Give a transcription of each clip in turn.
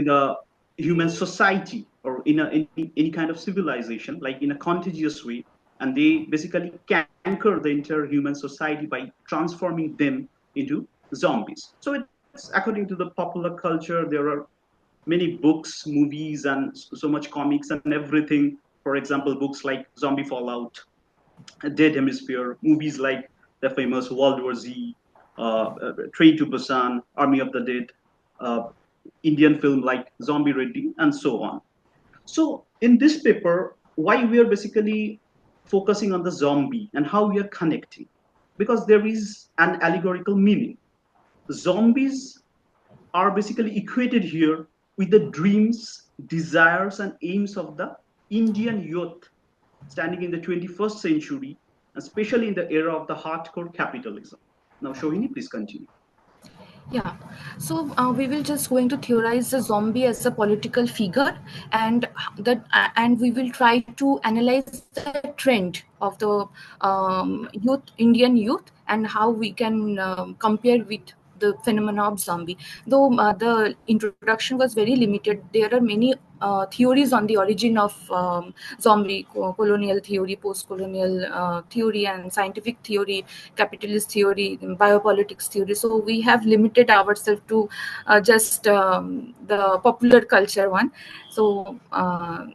representing a human society or in any kind of civilization, like in a contagious way, and they basically canker the entire human society by transforming them into zombies. So it's according to the popular culture. There are many books, movies, and so much comics and everything. For example, books like Zombie Fallout, Dead Hemisphere, movies like the famous World War Z, Train to Busan, Army of the Dead, uh, Indian film like Zombie Ready, and so on. So in this paper, why we are basically focusing on the zombie and how we are connecting, because there is an allegorical meaning. Zombies are basically equated here with the dreams, desires, and aims of the Indian youth standing in the 21st century, especially in the era of the hardcore capitalism. Now, Sohini, please continue. Yeah, so we will just going to theorize the zombie as a political figure, and and we will try to analyze the trend of the Indian youth, and how we can compare with the phenomena of zombie. Though the introduction was very limited, there are many theories on the origin of zombie, colonial theory, post-colonial theory, and scientific theory, capitalist theory, biopolitics theory. So we have limited ourselves to just the popular culture one. So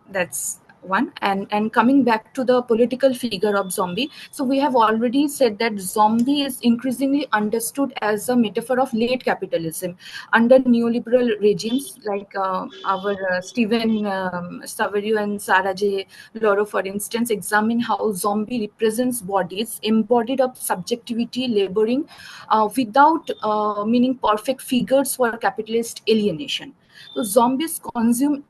that's one. And coming back to the political figure of zombie, so we have already said that zombie is increasingly understood as a metaphor of late capitalism under neoliberal regimes like our Stephen Saverio and Sarah J. Loro, for instance, examine how zombie represents bodies embodied of subjectivity, laboring without meaning perfect figures for capitalist alienation. So zombies consume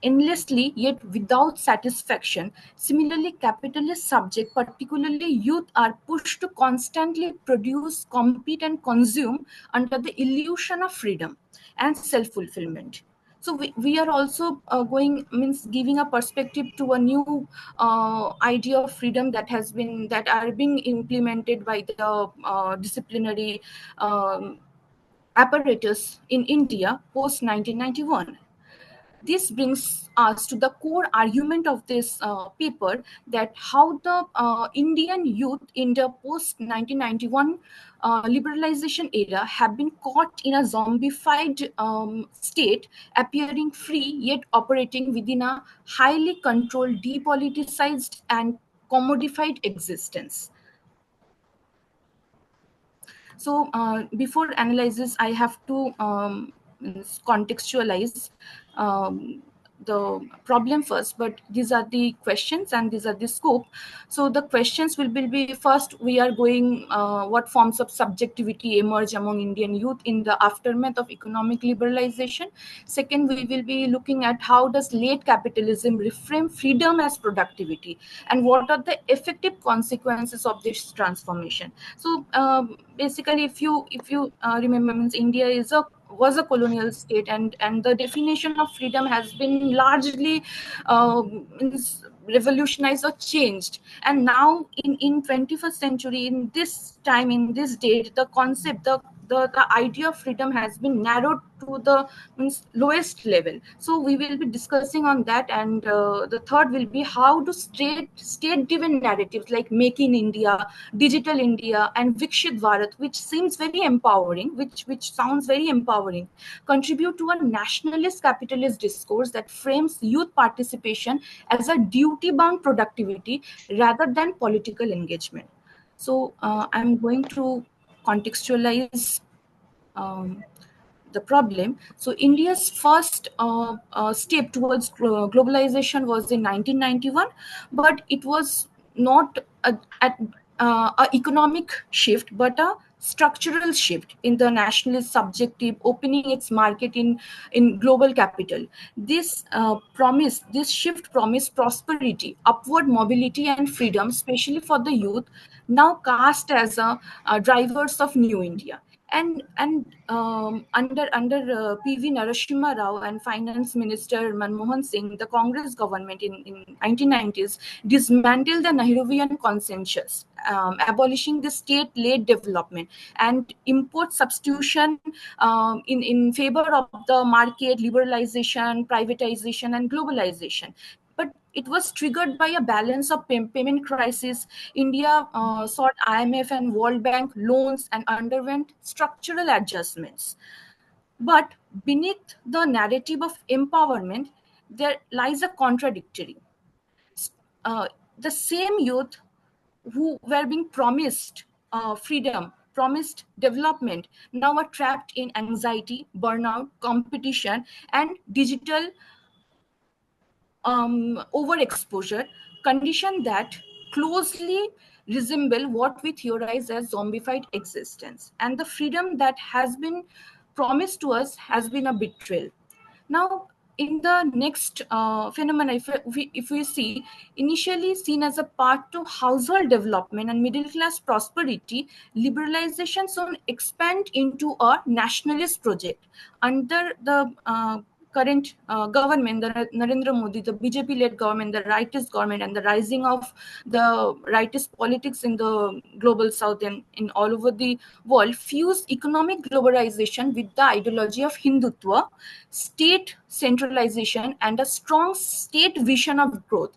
endlessly yet without satisfaction. Similarly, capitalist subjects, particularly youth, are pushed to constantly produce, compete, and consume under the illusion of freedom and self-fulfillment. So we are also going means giving a perspective to a new idea of freedom that are being implemented by the disciplinary apparatus in India post 1991. This brings us to the core argument of this paper, that how the Indian youth in the post 1991 liberalization era have been caught in a zombified state, appearing free yet operating within a highly controlled, depoliticized, and commodified existence. So before analysis, I have to contextualize the problem first, but these are the questions and these are the scope. So the questions will be first, we are going what forms of subjectivity emerge among Indian youth in the aftermath of economic liberalization. Second, we will be looking at how does late capitalism reframe freedom as productivity, and what are the effective consequences of this transformation. So basically, if you remember, means India was a colonial state, and the definition of freedom has been largely revolutionized or changed. And now in 21st century, in this time, in this date, the concept, the idea of freedom has been narrowed to the lowest level. So we will be discussing on that. And the third will be how do state driven narratives like Make in India, Digital India, and Vikshit Bharat, which seems very empowering, which sounds very empowering, contribute to a nationalist capitalist discourse that frames youth participation as a duty bound productivity rather than political engagement. So I'm going to contextualize the problem. So India's first step towards globalization was in 1991, but it was not a economic shift, but a structural shift in the nationalist subjective, opening its market in global capital. This shift promised prosperity, upward mobility, and freedom, especially for the youth, now cast as drivers of new India. And under PV Narasimha Rao and Finance Minister Manmohan Singh, the Congress government in 1990s dismantled the Nehruvian consensus, abolishing the state-led development and import substitution in favor of the market, liberalization, privatization, and globalization. But it was triggered by a balance of payment crisis. India sought IMF and World Bank loans and underwent structural adjustments. But beneath the narrative of empowerment, there lies a contradictory. Uh, the same youth who were being promised freedom, promised development, now are trapped in anxiety, burnout, competition, and digital overexposure, condition that closely resemble what we theorize as zombified existence. And the freedom that has been promised to us has been a betrayal. Now, in the next phenomena, if we see, initially seen as a part to household development and middle class prosperity, liberalization soon expand into a nationalist project under the current government, the Narendra Modi, the BJP-led government, the rightist government, and the rising of the rightist politics in the global south and in all over the world, fuse economic globalization with the ideology of Hindutva, state centralization, and a strong state vision of growth.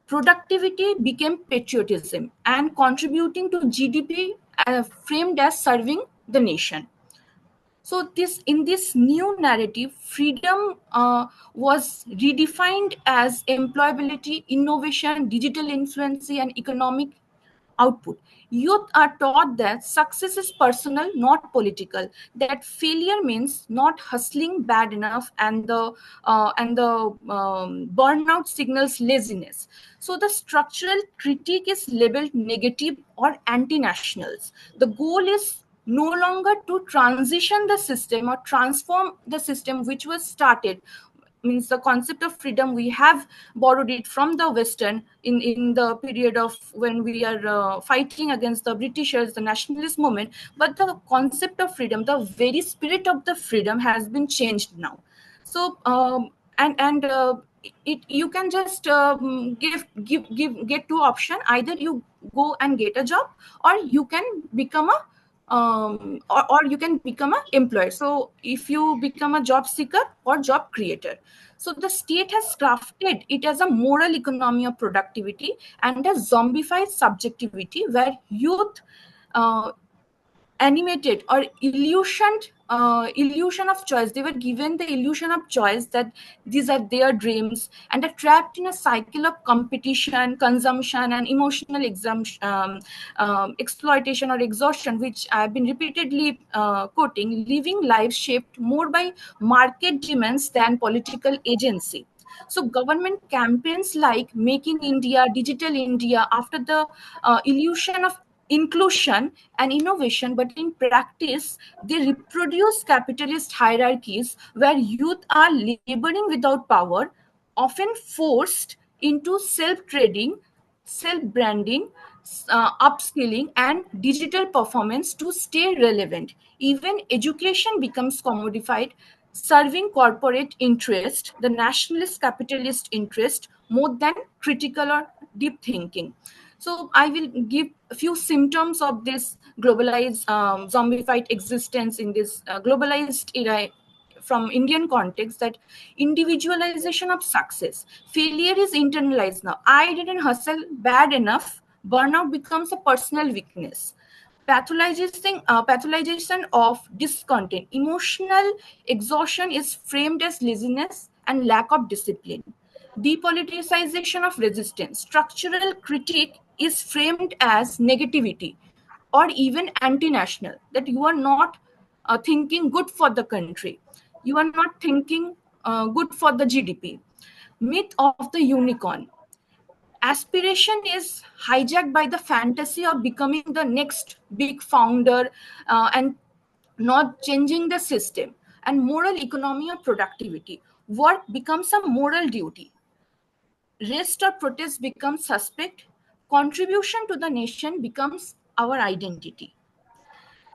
Productivity became patriotism and contributing to GDP, framed as serving the nation. So this in this new narrative, freedom was redefined as employability, innovation, digital influence, and economic output. Youth are taught that success is personal, not political. That failure means not hustling bad enough, and the burnout signals laziness. So the structural critique is labeled negative or anti-nationals. The goal is no longer to transition the system or transform the system which was started. Means the concept of freedom, we have borrowed it from the western in the period of when we are fighting against the britishers, the nationalist movement. But the concept of freedom, the very spirit of the freedom, has been changed now. So and it you can just get two option: either you go and get a job, or you can become a or you can become an employer. So if you become a job seeker or job creator, so the state has crafted it as a moral economy of productivity and a zombified subjectivity where youth uh, animated or illusion of choice. They were given the illusion of choice that these are their dreams, and are trapped in a cycle of competition, consumption, and emotional exploitation or exhaustion, which I've been repeatedly quoting, living lives shaped more by market demands than political agency. So government campaigns like Making India, Digital India, after the illusion of inclusion and innovation, but in practice, they reproduce capitalist hierarchies where youth are laboring without power, often forced into self trading, self branding, upskilling, and digital performance to stay relevant. Even education becomes commodified, serving corporate interest, the nationalist capitalist interest, more than critical or deep thinking. So I will give a few symptoms of this globalized, zombified existence in this globalized era from Indian context. That individualization of success. Failure is internalized now. I didn't hustle bad enough. Burnout becomes a personal weakness. Pathologization of discontent. Emotional exhaustion is framed as laziness and lack of discipline. Depoliticization of resistance. Structural critique is framed as negativity or even anti-national, that you are not thinking good for the country, you are not thinking good for the GDP. Myth of the unicorn. Aspiration is hijacked by the fantasy of becoming the next big founder, and not changing the system. And moral economy of productivity. Work becomes a moral duty. Rest or protest becomes suspect. Contribution to the nation becomes our identity.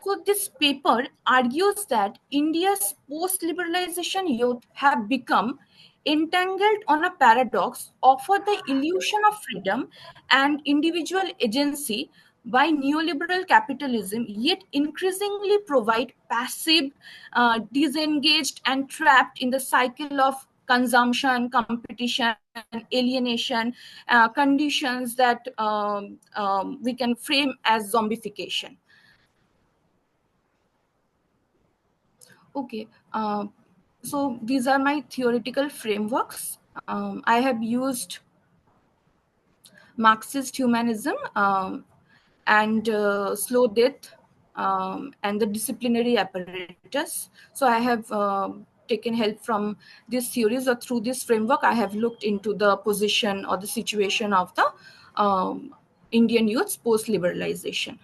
So this paper argues that India's post-liberalization youth have become entangled on a paradox, offer the illusion of freedom and individual agency by neoliberal capitalism, yet increasingly provide passive, disengaged, and trapped in the cycle of consumption, competition, alienation, conditions that we can frame as zombification. Okay, so these are my theoretical frameworks. I have used Marxist humanism and slow death and the disciplinary apparatus. So I have taken help from these theories, or through this framework, I have looked into the position or the situation of the Indian youths post liberalization.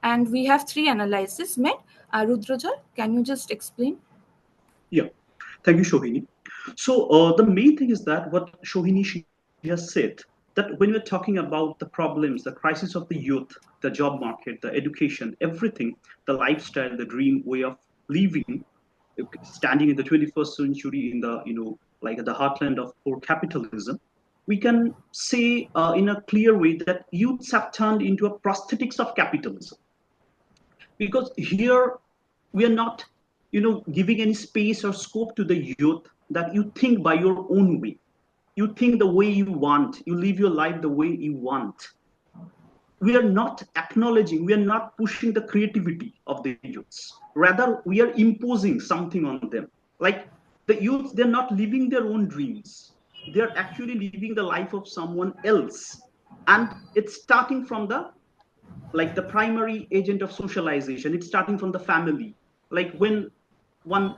And we have three analyses made. Roudrajjal, can you just explain? Yeah, thank you, Sohini. So the main thing is that what Sohini, she has said, that when we're talking about the problems, the crisis of the youth, the job market, the education, everything, the lifestyle, the dream way of living, standing in the 21st century in the like the heartland of core capitalism, we can say in a clear way that youths have turned into a prosthetics of capitalism, because here we are not giving any space or scope to the youth that you think by your own way, you think the way you want, you live your life the way you want. We are not acknowledging, we are not pushing the creativity of the youths, rather we are imposing something on them. Like the youths, they're not living their own dreams, they're actually living the life of someone else. And it's starting from the like the primary agent of socialization, it's starting from the family. Like when one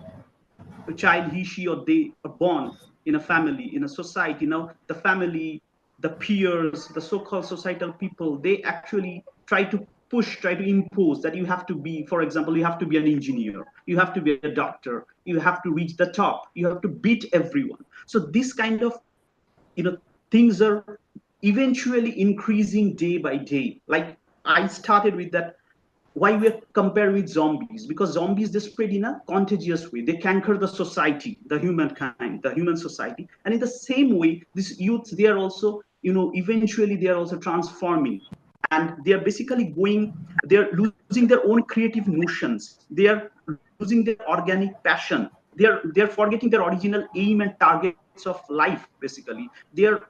child, he she or they are born in a family, in a society, the family, the peers, the so-called societal people, they actually try to push, try to impose that you have to be, for example, you have to be an engineer, you have to be a doctor, you have to reach the top, you have to beat everyone. So this kind of things are eventually increasing day by day. Like I started with that, why we're compared with zombies, because zombies, they spread in a contagious way, they canker the society, the humankind, the human society. And in the same way, these youths, they are also eventually they are also transforming, and they are basically going, they're losing their own creative notions, they are losing their organic passion, they're forgetting their original aim and targets of life. Basically they're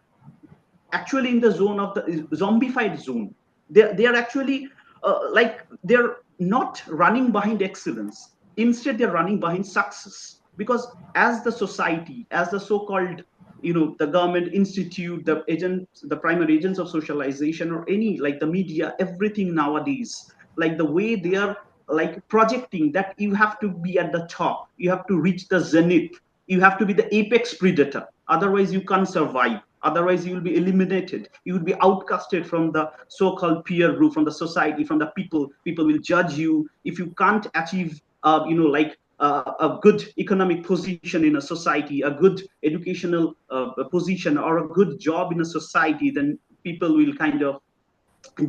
actually in the zone of the zombified zone. They are actually like they're not running behind excellence, instead they're running behind success. Because as the society, as the so-called the government institute, the agents, the primary agents of socialization, or any like the media, everything nowadays, like the way they are like projecting that you have to be at the top, you have to reach the zenith, you have to be the apex predator, otherwise you can't survive, otherwise you will be eliminated, you will be outcasted from the so-called peer group, from the society, from the people will judge you if you can't achieve like a good economic position in a society, a good educational position, or a good job in a society, then people will kind of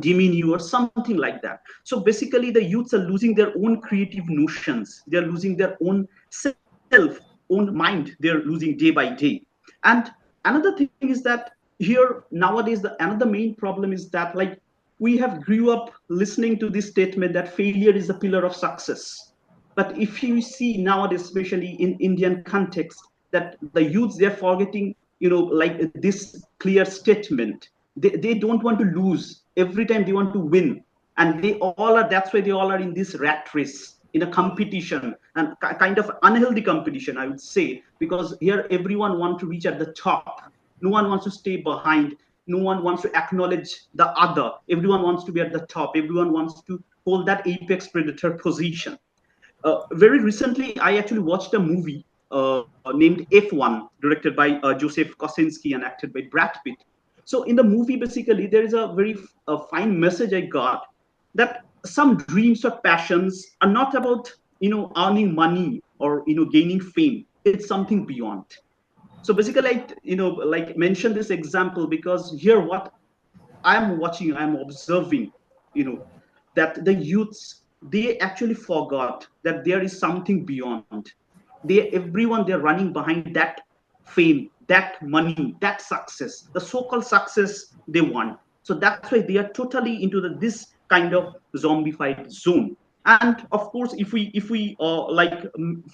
demean you or something like that. So basically the youths are losing their own creative notions, they're losing their own self, own mind, they're losing day by day. And another thing is that here nowadays the another main problem is that like we have grew up listening to this statement that failure is a pillar of success. But if you see nowadays, especially in Indian context, that the youths, they're forgetting like this clear statement. They don't want to lose, every time they want to win. And they all are, that's why they all are in this rat race, in a competition, and kind of unhealthy competition, I would say, because here everyone wants to reach at the top, no one wants to stay behind, no one wants to acknowledge the other, everyone wants to be at the top, everyone wants to hold that apex predator position. Very recently, I actually watched a movie named F1, directed by Joseph Kosinski and acted by Brad Pitt. So in the movie, basically, there is a very fine message I got, that some dreams or passions are not about earning money or gaining fame. It's something beyond. So basically, I like mention this example because here what I'm watching, I'm observing, you know, that the youths they actually forgot that there is something beyond. They're running behind that fame, that money, that success, the so-called success they want. So that's why they are totally into this kind of zombified zone. And of course, if we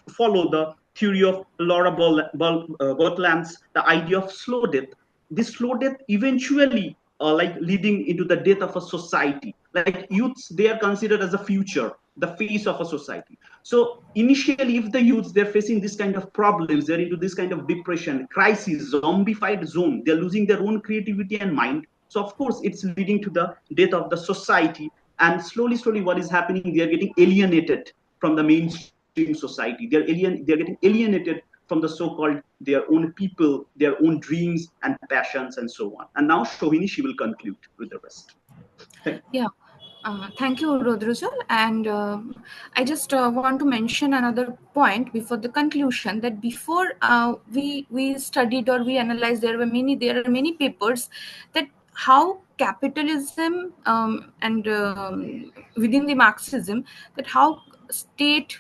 follow the theory of Laura Bertland's, the idea of slow death, this slow death eventually leading into the death of a society. Like youths, they are considered as the future, the face of a society. So initially, if the youths, they're facing this kind of problems, they're into this kind of depression, crisis, zombified zone, they're losing their own creativity and mind. So of course, it's leading to the death of the society. And slowly, what is happening, they are getting alienated from the mainstream society. They're getting alienated from the so-called their own people, their own dreams and passions, and so on. And now Sohini, she will conclude with the rest. Thank you. Yeah. Thank you, Roudrajjal. And I just want to mention another point before the conclusion, that before we studied or we analyzed, there are many papers that how capitalism and within the Marxism, that how state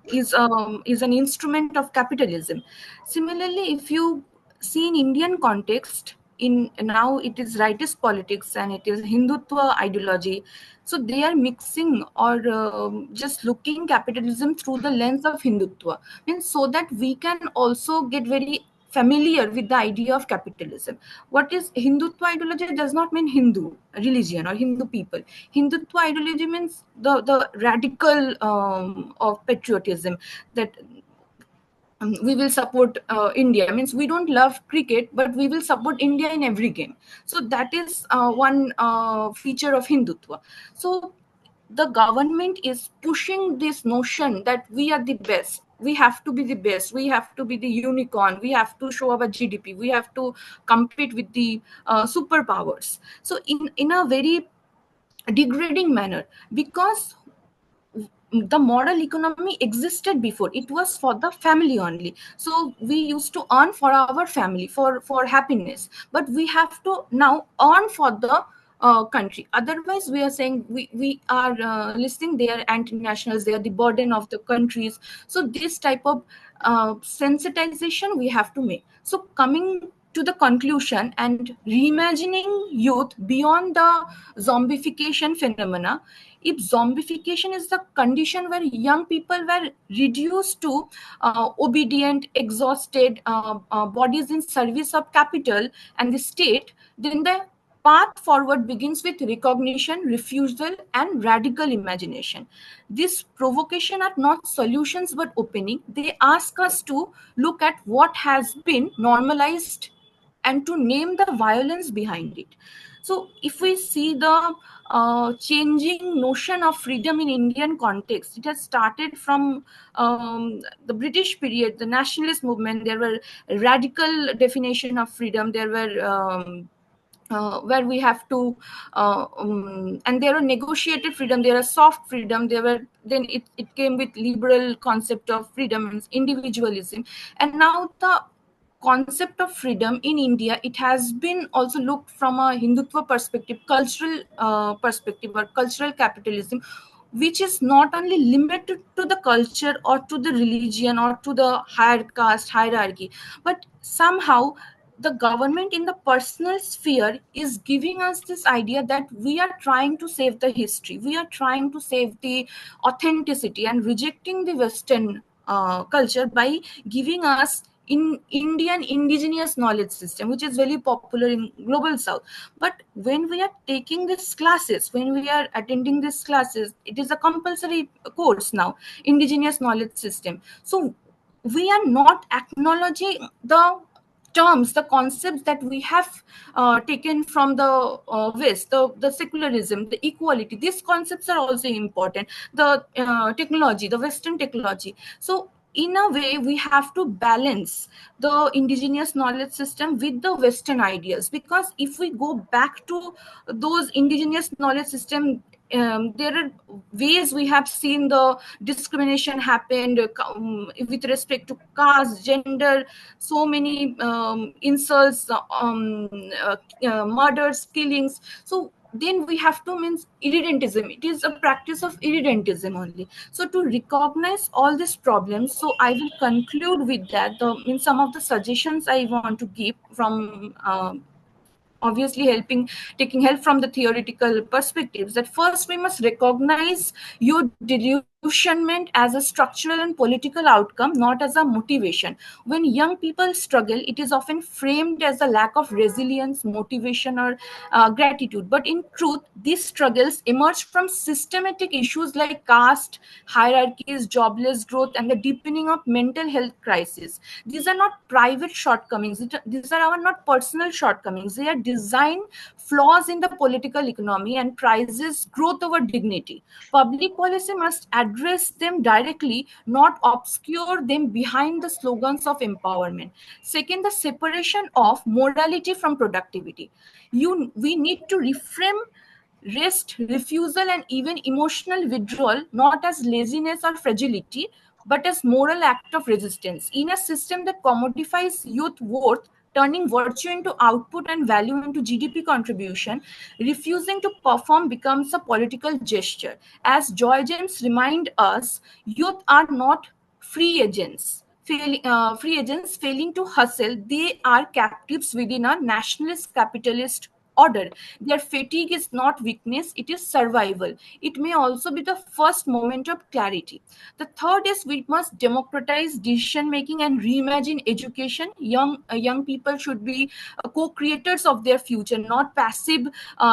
is an instrument of capitalism. Similarly, if you see in Indian context, in now it is rightist politics and it is Hindutva ideology. So they are mixing or just looking capitalism through the lens of Hindutva, means so that we can also get very familiar with the idea of capitalism. What is Hindutva ideology does not mean Hindu religion or Hindu people. Hindutva ideology means the radical of patriotism, that we will support India, means we don't love cricket but we will support India in every game. So that is one feature of Hindutva. So the government is pushing this notion that we are the best, we have to be the best, we have to be the unicorn, we have to show our GDP, we have to compete with the superpowers. So in a very degrading manner, because the moral economy existed before, it was for the family only. So we used to earn for our family, for happiness, but we have to now earn for the country. Otherwise we are saying we are listening, they are anti-nationals, they are the burden of the countries. So this type of sensitization we have to make. So coming to the conclusion and reimagining youth beyond the zombification phenomena, if zombification is the condition where young people were reduced to obedient, exhausted bodies in service of capital and the state, then the path forward begins with recognition, refusal, and radical imagination. These provocation are not solutions but opening. They ask us to look at what has been normalized and to name the violence behind it. So if we see the changing notion of freedom in Indian context, it has started from the British period, the nationalist movement. There were radical definition of freedom. There were where we have to and there are negotiated freedom, there are soft freedom, there were then it came with liberal concept of freedom and individualism. And now the concept of freedom in India, it has been also looked from a Hindutva perspective, cultural perspective, or cultural capitalism, which is not only limited to the culture or to the religion or to the higher caste hierarchy, but somehow the government in the personal sphere is giving us this idea that we are trying to save the history, we are trying to save the authenticity and rejecting the Western culture by giving us in Indian indigenous knowledge system, which is very popular in global south. But when we are taking these classes, when we are attending these classes, it is a compulsory course now, indigenous knowledge system. So we are not acknowledging the terms, the concepts that we have taken from the West, the secularism, the equality. These concepts are also important. The technology, the Western technology. So in a way, we have to balance the indigenous knowledge system with the Western ideas, because if we go back to those indigenous knowledge system, there are ways we have seen the discrimination happened with respect to caste, gender, so many insults, murders, killings. So then we have to means irredentism. It is a practice of irredentism only. So to recognize all these problems, so I will conclude with that. The means some of the suggestions I want to give from obviously helping taking help from the theoretical perspectives, that first we must recognize your delusionment as a structural and political outcome, not as a motivation. When young people struggle, it is often framed as a lack of resilience, motivation, or gratitude, but in truth these struggles emerge from systematic issues like caste hierarchies, jobless growth, and the deepening of mental health crisis. These are not private shortcomings. These are our not personal shortcomings. They are design flaws in the political economy and prizes growth over dignity. Public policy must address them directly, not obscure them behind the slogans of empowerment. Second, the separation of morality from productivity. We need to reframe rest, refusal, and even emotional withdrawal not as laziness or fragility, but as moral act of resistance. In a system that commodifies youth worth, turning virtue into output and value into GDP contribution, refusing to perform becomes a political gesture. As Joy James remind us, youth are not free agents. Free agents failing to hustle, they are captives within a nationalist capitalist order. Their fatigue is not weakness, it is survival. It may also be the first moment of clarity. The third is we must democratize decision making and reimagine education. Young people should be co-creators of their future, not passive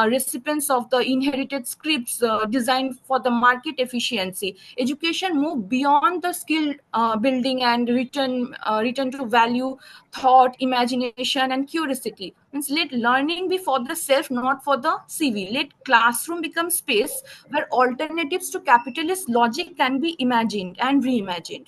recipients of the inherited scripts designed for the market efficiency. Education move beyond the skill building and return to value, thought, imagination, and curiosity. Means let learning be for the self, not for the CV. Let classroom become space where alternatives to capitalist logic can be imagined and reimagined.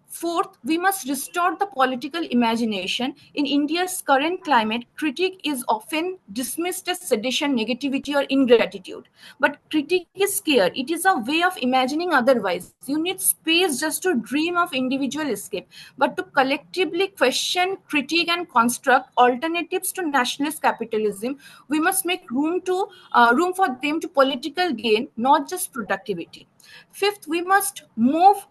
Fourth, we must restore the political imagination. In India's current climate, critique is often dismissed as sedition, negativity, or ingratitude. But critique is scared. It is a way of imagining otherwise. You need space just to dream of individual escape, but to collectively question, critique, and construct alternatives to nationalist capitalism. We must make room for them to political gain, not just productivity. Fifth, we must move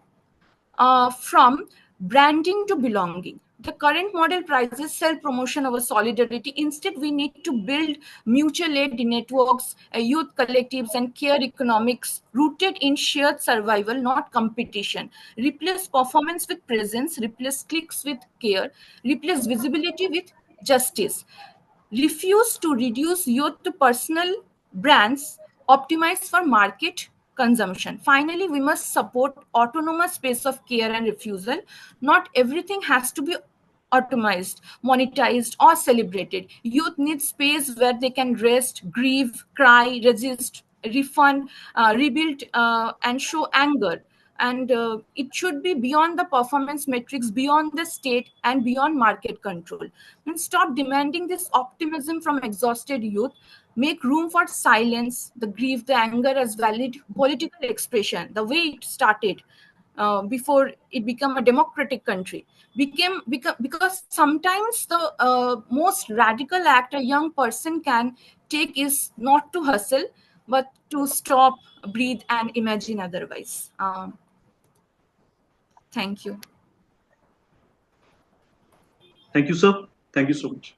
from branding to belonging. The current model prizes self promotion over solidarity. Instead, we need to build mutual aid networks, youth collectives, and care economics rooted in shared survival, not competition. Replace performance with presence, replace clicks with care, replace visibility with justice. Refuse to reduce youth to personal brands optimized for market consumption. Finally, we must support autonomous space of care and refusal. Not everything has to be automized, monetized, or celebrated. Youth need space where they can rest, grieve, cry, resist, refund, rebuild, and show anger. And it should be beyond the performance metrics, beyond the state, and beyond market control. And stop demanding this optimism from exhausted youth. Make room for silence, the grief, the anger as valid political expression, the way it started before it became a democratic country. Because sometimes the most radical act a young person can take is not to hustle, but to stop, breathe, and imagine otherwise. Thank you. Thank you, sir. Thank you so much.